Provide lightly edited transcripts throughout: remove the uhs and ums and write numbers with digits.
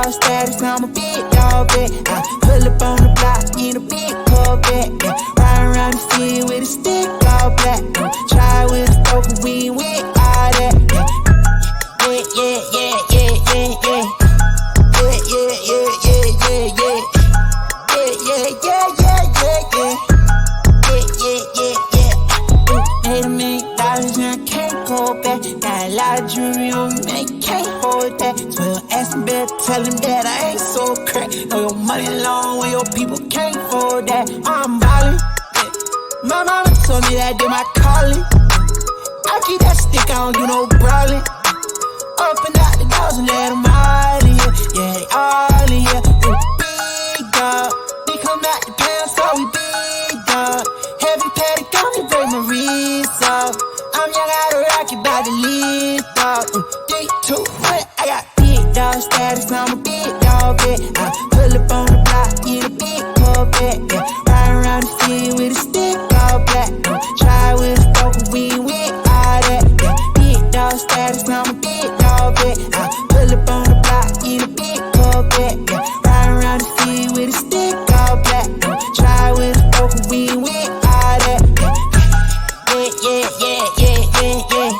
dog status, I'm a big dog vet. I pull up on the block in a big Corvette. Yeah. Riding around the field with a stick all black. Try with a broken weed with all that. Yeah, yeah, yeah, yeah, yeah, yeah. Yeah, yeah, yeah, yeah, yeah, yeah. Yeah, yeah, yeah, yeah, yeah, yeah. Yeah, yeah, yeah, yeah. $8 million and I can't go back. Got a lot of jewelry on me, man, can't hold that. So ask him better, tell him that I ain't so crack. Know your money long when your people can't afford that. I'm ballin', yeah. My mama told me that did my calling. I keep that stick, I don't do no brawling. Open out the doors and let them all in here. Yeah, they all in here. Big dog, they come out the pound, so we big dog. Heavy paddock on me, break my wrist off. I'm young out of rocket, bout to live, dog. 3, 2, 1, I got big dog status, I'm a big dog vet. I pull up on the block in a big Corvette. Yeah. Riding around the field with a stick all black. Try with a broken weed with all that. Yeah. Big dog status, I'm a big dog vet. I pull up on the block in a big Corvette. Yeah. Riding around the field with a stick all black. Try with a broken weed with all that. Yeah, yeah, yeah, yeah, yeah, yeah.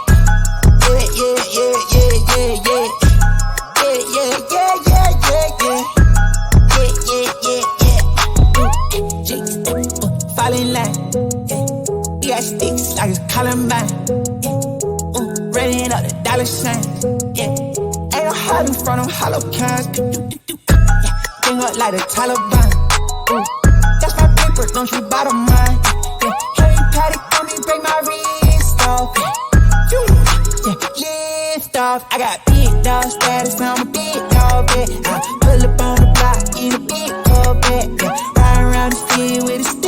Yeah, yeah, yeah, yeah, yeah, yeah. Yeah, yeah, yeah, yeah, yeah, yeah. Yeah, yeah, yeah, yeah. Fall in line. Yeah. We got sticks like it's Columbine. Yeah. Running up the dollar signs. Yeah. Ain't no hiding from them hollow cans. Yeah. Bring up like the Taliban. That's my paper, don't you bottom mine. Yeah. Heavy paddock on me, break my wrist off. Yeah. Lift off. I got big dog status, I'm a big dog vet. I pull up on the block in a big Corvette. Yeah. Riding around the field with a stick